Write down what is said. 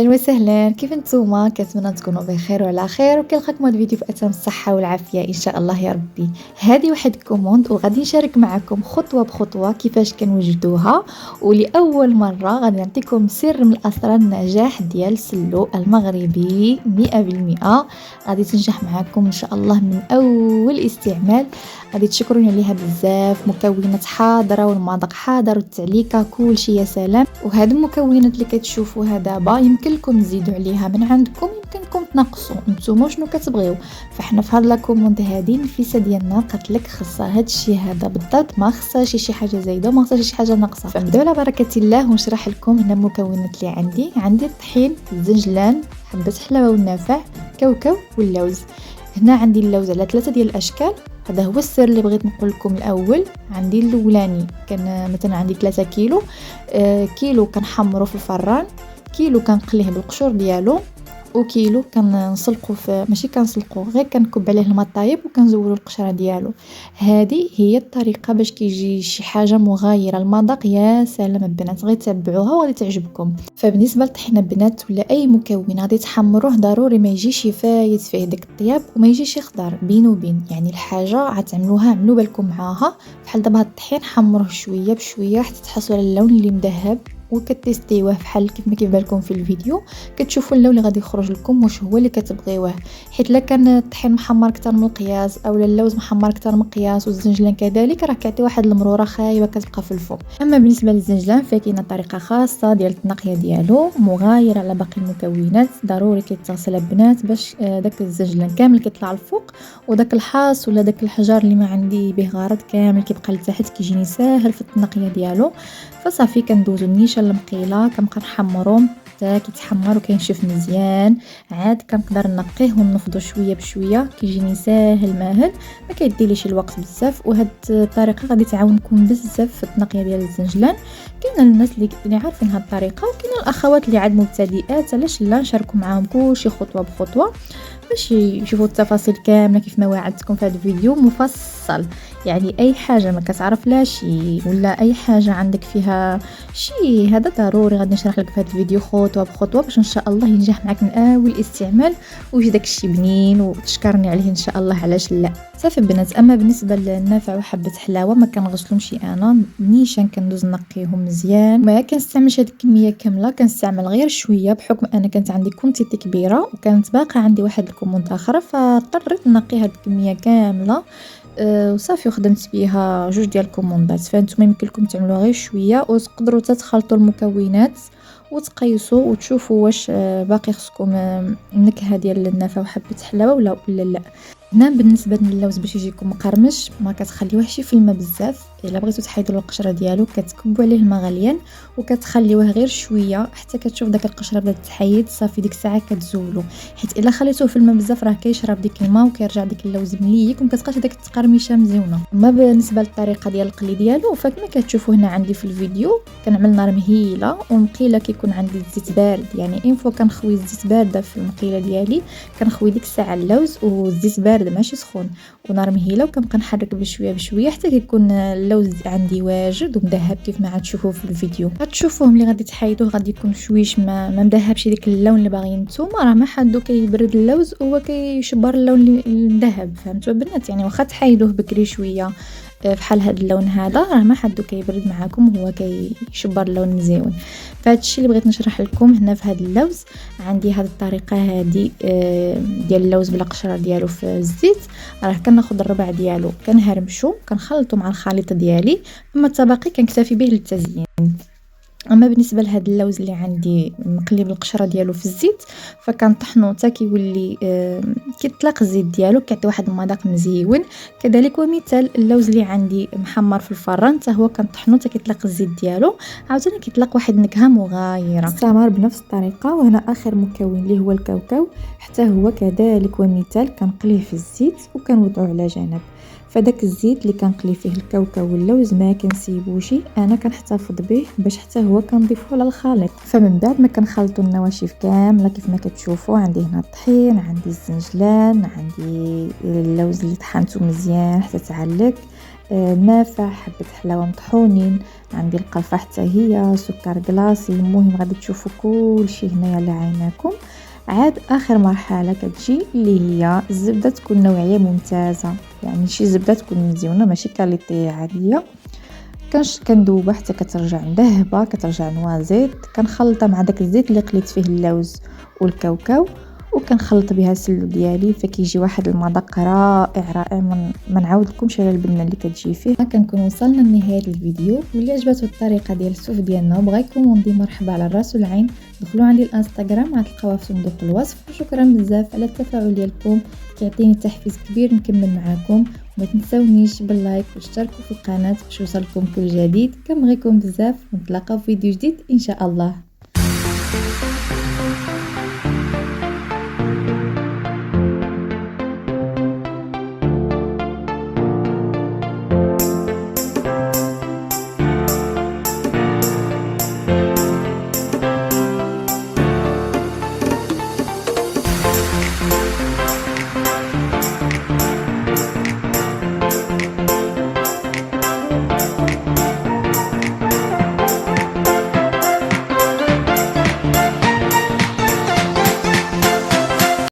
اهلا وسهلا، كيف نتوما؟ كنتمنى تكونوا بخير وعلى خير وكنلقاكم هذا الفيديو في اتم الصحه والعافيه ان شاء الله يا ربي. هذه واحد كوموند وغادي نشارك معكم خطوه بخطوه كيفاش كنوجدوها، ولاول مره غادي نعطيكم سر من اسرار النجاح ديال سلو المغربي 100%. غادي تنجح معكم ان شاء الله من اول استعمال. غادي تشكروني عليها بزاف. مكونات حاضره والمذاق حاضر والتعليكه كل شيء يا سلام. وهاد المكونات اللي كتشوفوها دابا يمكن لكم تزيدوا عليها من عندكم، يمكن لكم تنقصوا نتوما شنو كتبغيو. فاحنا في هاد لاكوموند هادي النفيسه ديالنا قالت لك خصها هاد الشيء هذا بالضبط، ما خصهاش شي حاجه زايده وما خصهاش شي حاجه ناقصه. فنبداو على بركه الله ونشرح لكم هنا المكونات اللي عندي الطحين، الزنجلان، حبه حلاوه والنافع، كاوكاو واللوز. هنا عندي اللوز على 3 ديال الاشكال. هذا هو السر اللي بغيت نقول لكم الاول. عندي الاولاني كان مثلا عندي 3 كيلو، كيلو كنحمرو في الفران، كيلو كنقليه بالقشور ديالو، وكيلو كنسلقو ماشي كنسلقو غير كنكب عليه الماء طايب وكنزولو القشره ديالو. هذه هي الطريقه باش كيجي شي حاجه مغايره. المذاق يا سلام البنات، غير تبعوها وغادي تعجبكم. فبالنسبه للطحين البنات ولا اي مكون غادي تحمروه ضروري ما يجيش فايت فيه داك الطياب وما يجيش يخضر بين وبين. يعني الحاجه غتعملوها عملوا بالكم معاها. بحال دابا هاد الطحين حمروه شويه بشويه حتى تحصلوا على اللون اللي مذهب وكتستيوه بحال كيف ما كيف بالكم في الفيديو. كتشوفوا اللون اللي غادي يخرج لكم واش هو اللي كتبغيوه. حيت الا كان الطحين محمر اكثر من القياس اولا اللوز محمر اكثر من القياس والزنجلان كذلك راه كيعطي واحد المروره خايبه كتبقى في الفوق. اما بالنسبه للزنجلان فكاينه طريقه خاصه ديال التنقيه ديالو مغايره على باقي المكونات. ضروري كيتغسل البنات باش داك الزنجلان كامل كيطلع الفوق، وداك الحاص ولا داك الحجر اللي ما عندي به غرض كامل كيبقى لتحت كيجيني ساهل في التنقيه ديالو. فصافي كندوزو النيشه المقيله كنبقى نحمرهم حتى كيتحمر وكينشف مزيان. عاد كنقدر نقيه ونفضو شويه بشويه كيجيني ساهل ماهل، ما كيديليش الوقت بزاف. وهاد الطريقه غادي تعاونكم بزاف في التنقيه ديال الزنجلان. كاين الناس اللي عارفين هاد الطريقه وكاين الاخوات اللي عاد مبتدئات، علاش لا نشاركوا معاهم كلشي خطوه بخطوه باش يشوفوا التفاصيل كامله كيف ما وعدتكم في هذا الفيديو مفصل. يعني اي حاجه ما كتعرف لا شي ولا اي حاجه عندك فيها شي هذا ضروري غادي نشرح لك في هذا الفيديو خطوه بخطوه باش ان شاء الله ينجح معك من اول استعمال ويجي داك الشي بنين وتشكرني عليه ان شاء الله. علاش لا. صافي البنات. اما بالنسبه للنافع وحبه حلاوه ما كنغسلهمش انا نيشان، كندوز نقيهم مزيان. ما كنستعملش هذيك الكميه كامله، كنستعمل غير شويه بحكم انا كانت عندي كونتيتي كبيره وكانت باقا عندي واحد الكومونت اخر فاضطريت نقي هذه الكميه كامله. وصافي وخدمت بها 2 ديال الكوموندات. فانتم يمكن لكم تعملوا غير شويه وتقدروا تخلطوا المكونات وتقيسوا وتشوفوا واش باقي خصكم النكهه ديال النافع وحبه حلاوه ولا لا. هنا بالنسبه للوز باش يجيكم مقرمش ما كتخليوهش في الماء بزاف. الا بغيتو تحيدوا القشره ديالو كتكبوا عليه الماء غليان وكتخليوه غير شويه حتى كتشوف داك القشره بدات تحيد. صافي ديك الساعه كتزولوا، حيت الا خليتوه في الماء بزاف راه كيشرب ديك الماء وكيرجع ديك اللوز مليك ومكتبقاش داك التقرميشه مزيونه. اما بالنسبه للطريقه ديال القلي ديالو فكما كتشوفوا هنا عندي في الفيديو كنعمل نار مهيله والمقيله كيكون عندي الزيت بارد. يعني انفو كنخوي الزيت بارده في المقيله ديالي كنخوي ديك الساعه اللوز والزيت بارد ماشي سخون ونار مهيله وكنبقى نحرك بشويه بشويه حتى كيكون اللوز عندي واجد ومذهب كيف ما غتشوفوا في الفيديو. غتشوفوه ملي غادي تحيدوه غادي يكون شويش ما مذهبش ديك اللون اللي باغيين نتوما. راه ما حدو كيبرد اللوز وهو كيشبر اللون المذهب. فهمتوا البنات؟ يعني واخا تحيدوه بكري شويه بحال هذا اللون هذا راه ما حدو كيبرد معاكم وهو كيشبر اللون مزيون. فهاد الشيء اللي بغيت نشرح لكم هنا في هذا اللوز. عندي هذه الطريقه هذه ديال اللوز بلا قشره ديالو في الزيت. راه كناخذ الربع ديالو كنهرمشو كنخلطو مع الخليط ديالي، اما التباقي كنكتفي به للتزيين. اما بالنسبه لهذا اللوز اللي عندي مقلي بالقشره ديالو في الزيت فكنطحنو حتى كيولي كيطلق الزيت ديالو كيعطي واحد المذاق مزيون. كذلك ومثال اللوز اللي عندي محمر في الفران حتى هو كنطحنو حتى كيطلق الزيت ديالو عاوتاني كيطلق واحد النكهه مغايره. استمر بنفس الطريقه. وهنا اخر مكون اللي هو الكاوكاو حتى هو كذلك ومثال كنقليه في الزيت وكنوضعوه على جنب. فداك الزيت اللي كنقلي فيه الكاوكاو واللوز ما كنسيبوش، انا كنحتفظ به باش حتى هو كنضيفه للخليط. فمن بعد ما كنخلطوا النواشف كامله كيف ما كتشوفوا عندي هنا الطحين، عندي الزنجلان، عندي اللوز اللي طحنته مزيان حتى تعلق، نافع، حبة حلاوة مطحونين، عندي القرفة حتى هي، سكر كلاصي. المهم غادي تشوفوا كلشي هنايا على عيناكم. عاد اخر مرحله كتجي اللي هي الزبده تكون نوعيه ممتازه، يعني شي زبده تكون مزيونه ماشي كاليتي عاديه. كندوبها حتى كترجع مذهبه، كترجع نوازيت. كنخلطها مع داك الزيت اللي قليت فيه اللوز والكاوكاو، وكنخلط بها السلو ديالي، فكيجي واحد المذاق رائع رائع. ما نعاودلكمش على البنه اللي كتجي فيه. كنكون وصلنا لنهايه الفيديو، واللي عجبته الطريقه ديال السوف ديالنا وبغى يكوموندي مرحبا على الراس والعين، دخلوا عندي الانستغرام غتلقاوها في صندوق الوصف. وشكرا بزاف على التفاعل ديالكم، كيعطيني تحفيز كبير نكمل معاكم. وما تنساونيش باللايك واشتركوا في القناه باش يوصلكم كل جديد. كنبغيكم بزاف، ونتلاقاو في فيديو جديد ان شاء الله.